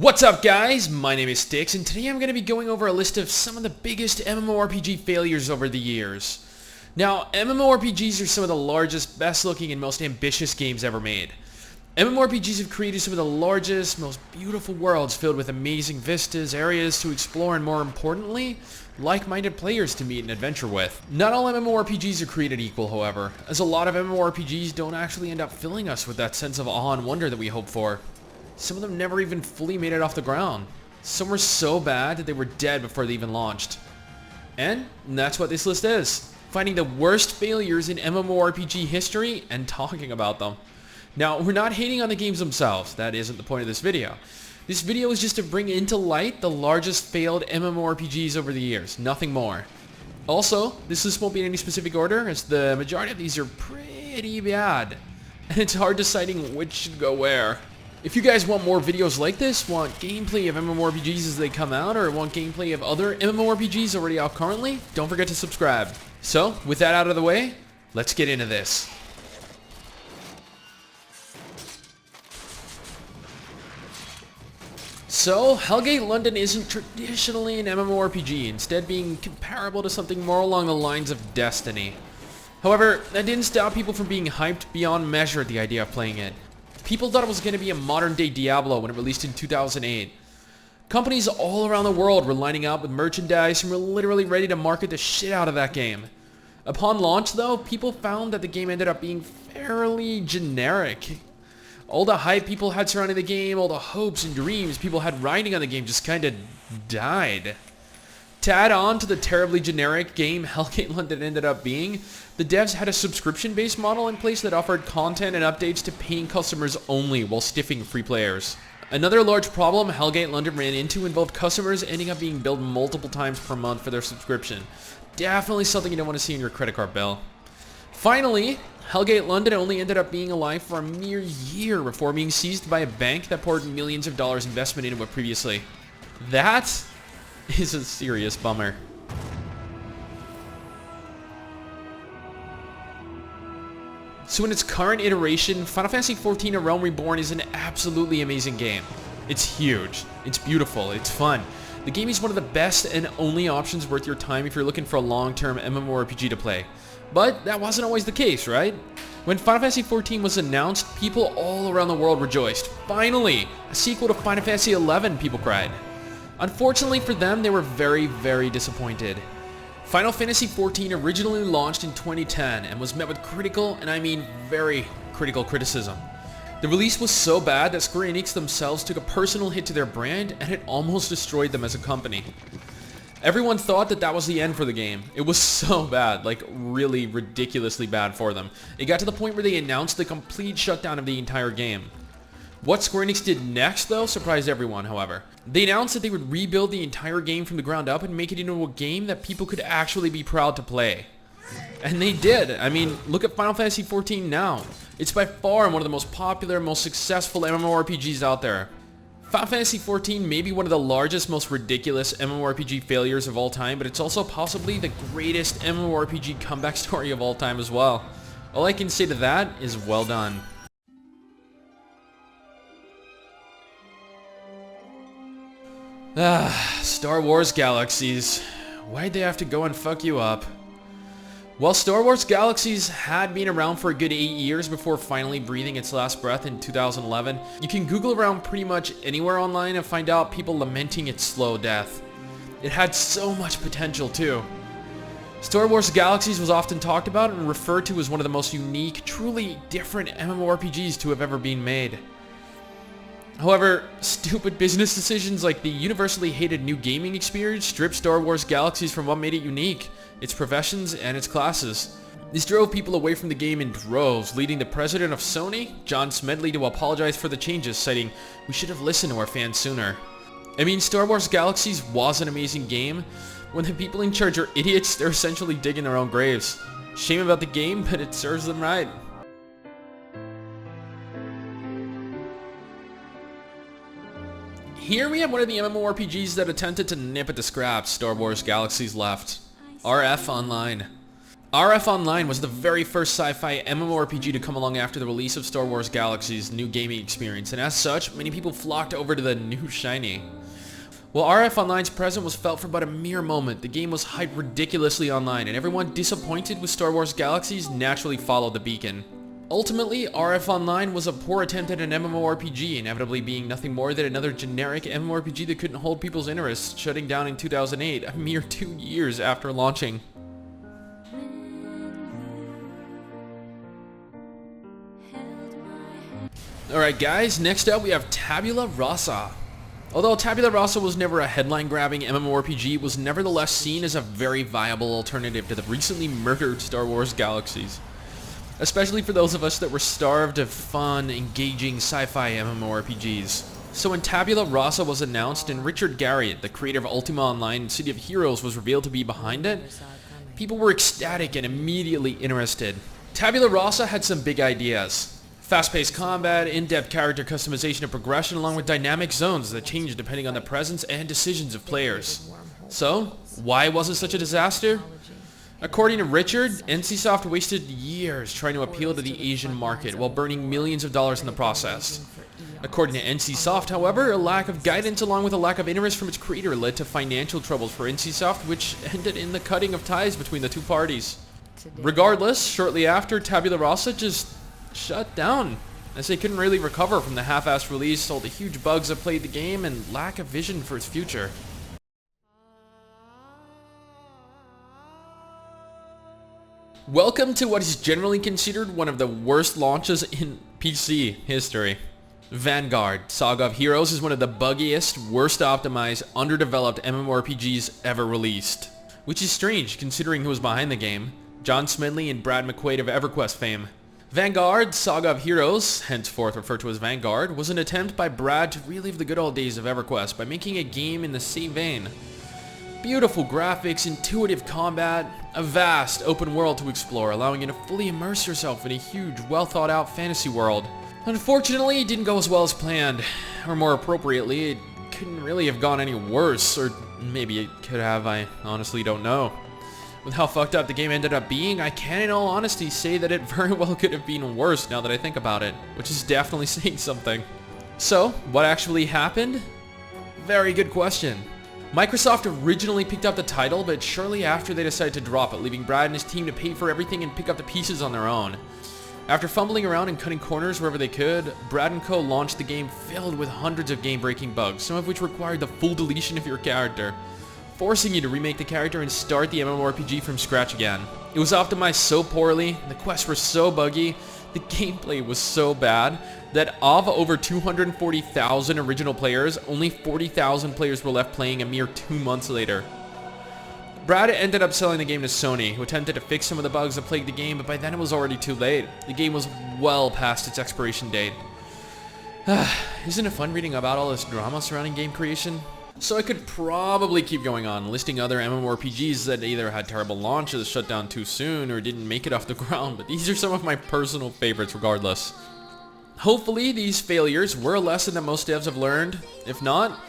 What's up guys, my name is Stix and today I'm going to be going over a list of some of the biggest MMORPG failures over the years. Now, MMORPGs are some of the largest, best looking and most ambitious games ever made. MMORPGs have created some of the largest, most beautiful worlds filled with amazing vistas, areas to explore and more importantly, like-minded players to meet and adventure with. Not all MMORPGs are created equal however, as a lot of MMORPGs don't actually end up filling us with that sense of awe and wonder that we hope for. Some of them never even fully made it off the ground. Some were so bad that they were dead before they even launched. And that's what this list is. Finding the worst failures in MMORPG history and talking about them. Now, we're not hating on the games themselves. That isn't the point of this video. This video is just to bring into light the largest failed MMORPGs over the years. Nothing more. Also, this list won't be in any specific order as the majority of these are pretty bad. And it's hard deciding which should go where. If you guys want more videos like this, want gameplay of MMORPGs as they come out, or want gameplay of other MMORPGs already out currently, don't forget to subscribe. So, with that out of the way, let's get into this. So, Hellgate London isn't traditionally an MMORPG, instead being comparable to something more along the lines of Destiny. However, that didn't stop people from being hyped beyond measure at the idea of playing it. People thought it was going to be a modern-day Diablo when it released in 2008. Companies all around the world were lining up with merchandise and were literally ready to market the shit out of that game. Upon launch, though, people found that the game ended up being fairly generic. All the hype people had surrounding the game, all the hopes and dreams people had riding on the game just kinda died. To add on to the terribly generic game Hellgate London ended up being, the devs had a subscription-based model in place that offered content and updates to paying customers only while stiffing free players. Another large problem Hellgate London ran into involved customers ending up being billed multiple times per month for their subscription. Definitely something you don't want to see in your credit card bill. Finally, Hellgate London only ended up being alive for a mere year before being seized by a bank that poured millions of dollars investment into it previously. That is a serious bummer. So in its current iteration, Final Fantasy XIV A Realm Reborn is an absolutely amazing game. It's huge, it's beautiful, it's fun. The game is one of the best and only options worth your time if you're looking for a long-term MMORPG to play. But that wasn't always the case, right? When Final Fantasy XIV was announced, people all around the world rejoiced. Finally! A sequel to Final Fantasy XI, people cried. Unfortunately for them, they were very, very disappointed. Final Fantasy XIV originally launched in 2010 and was met with critical, and I mean very critical criticism. The release was so bad that Square Enix themselves took a personal hit to their brand and it almost destroyed them as a company. Everyone thought that that was the end for the game. It was so bad, like really ridiculously bad for them. It got to the point where they announced the complete shutdown of the entire game. What Square Enix did next, though, surprised everyone, however. They announced that they would rebuild the entire game from the ground up and make it into a game that people could actually be proud to play. And they did. I mean, look at Final Fantasy XIV now. It's by far one of the most popular, most successful MMORPGs out there. Final Fantasy XIV may be one of the largest, most ridiculous MMORPG failures of all time, but it's also possibly the greatest MMORPG comeback story of all time as well. All I can say to that is well done. Star Wars Galaxies. Why'd they have to go and fuck you up? Well, Star Wars Galaxies had been around for a good 8 years before finally breathing its last breath in 2011. You can Google around pretty much anywhere online and find out people lamenting its slow death. It had so much potential too. Star Wars Galaxies was often talked about and referred to as one of the most unique, truly different MMORPGs to have ever been made. However, stupid business decisions like the universally hated new gaming experience stripped Star Wars Galaxies from what made it unique, its professions and its classes. This drove people away from the game in droves, leading the president of Sony, John Smedley, to apologize for the changes, citing, "We should have listened to our fans sooner." I mean, Star Wars Galaxies was an amazing game. When the people in charge are idiots, they're essentially digging their own graves. Shame about the game, but it serves them right. Here we have one of the MMORPGs that attempted to nip at the scraps Star Wars Galaxies left. RF Online. RF Online was the very first sci-fi MMORPG to come along after the release of Star Wars Galaxies' new gaming experience, and as such, many people flocked over to the new shiny. While RF Online's presence was felt for but a mere moment, the game was hyped ridiculously online, and everyone disappointed with Star Wars Galaxies naturally followed the beacon. Ultimately, RF Online was a poor attempt at an MMORPG, inevitably being nothing more than another generic MMORPG that couldn't hold people's interest, shutting down in 2008, a mere 2 years after launching. Alright guys, next up we have Tabula Rasa. Although Tabula Rasa was never a headline-grabbing MMORPG, it was nevertheless seen as a very viable alternative to the recently murdered Star Wars Galaxies. Especially for those of us that were starved of fun, engaging sci-fi MMORPGs. So when Tabula Rasa was announced and Richard Garriott, the creator of Ultima Online and City of Heroes, was revealed to be behind it, people were ecstatic and immediately interested. Tabula Rasa had some big ideas. Fast-paced combat, in-depth character customization and progression, along with dynamic zones that change depending on the presence and decisions of players. So, why was it such a disaster? According to Richard, NCSoft wasted years trying to appeal to the Asian market while burning millions of dollars in the process. According to NCSoft, however, a lack of guidance along with a lack of interest from its creator led to financial troubles for NCSoft, which ended in the cutting of ties between the two parties. Regardless, shortly after, Tabula Rasa just shut down, as they couldn't really recover from the half-assed release, all the huge bugs that plagued the game, and lack of vision for its future. Welcome to what is generally considered one of the worst launches in PC history. Vanguard, Saga of Heroes is one of the buggiest, worst optimized, underdeveloped MMORPGs ever released. Which is strange considering who was behind the game, John Smedley and Brad McQuaid of EverQuest fame. Vanguard, Saga of Heroes, henceforth referred to as Vanguard, was an attempt by Brad to relive the good old days of EverQuest by making a game in the same vein. Beautiful graphics, intuitive combat, a vast open world to explore, allowing you to fully immerse yourself in a huge, well thought out fantasy world. Unfortunately, it didn't go as well as planned, or more appropriately, it couldn't really have gone any worse, or maybe it could have, I honestly don't know. With how fucked up the game ended up being, I can in all honesty say that it very well could have been worse now that I think about it, which is definitely saying something. So, what actually happened? Very good question. Microsoft originally picked up the title, but shortly after they decided to drop it, leaving Brad and his team to pay for everything and pick up the pieces on their own. After fumbling around and cutting corners wherever they could, Brad and Co. launched the game filled with hundreds of game-breaking bugs, some of which required the full deletion of your character, forcing you to remake the character and start the MMORPG from scratch again. It was optimized so poorly, the quests were so buggy, the gameplay was so bad, that of over 240,000 original players, only 40,000 players were left playing a mere 2 months later. Brad ended up selling the game to Sony, who attempted to fix some of the bugs that plagued the game, but by then it was already too late. The game was well past its expiration date. Isn't it fun reading about all this drama surrounding game creation? So I could probably keep going on, listing other MMORPGs that either had terrible launches, shut down too soon, or didn't make it off the ground, but these are some of my personal favorites regardless. Hopefully these failures were a lesson that most devs have learned. If not,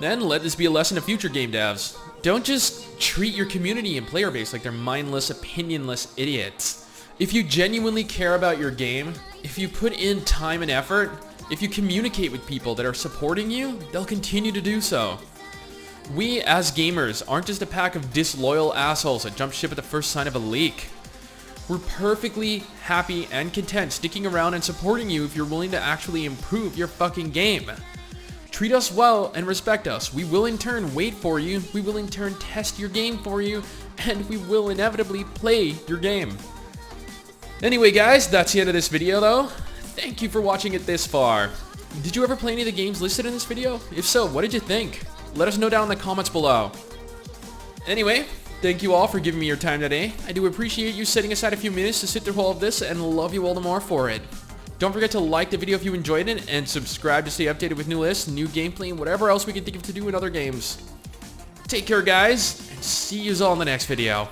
then let this be a lesson to future game devs. Don't just treat your community and player base like they're mindless, opinionless idiots. If you genuinely care about your game, if you put in time and effort, if you communicate with people that are supporting you, they'll continue to do so. We, as gamers, aren't just a pack of disloyal assholes that jump ship at the first sign of a leak. We're perfectly happy and content sticking around and supporting you if you're willing to actually improve your fucking game. Treat us well and respect us. We will in turn wait for you, we will in turn test your game for you, and we will inevitably play your game. Anyway guys, that's the end of this video though. Thank you for watching it this far. Did you ever play any of the games listed in this video? If so, what did you think? Let us know down in the comments below. Anyway, thank you all for giving me your time today. I do appreciate you setting aside a few minutes to sit through all of this and love you all the more for it. Don't forget to like the video if you enjoyed it and subscribe to stay updated with new lists, new gameplay, and whatever else we can think of to do in other games. Take care guys, and see you all in the next video.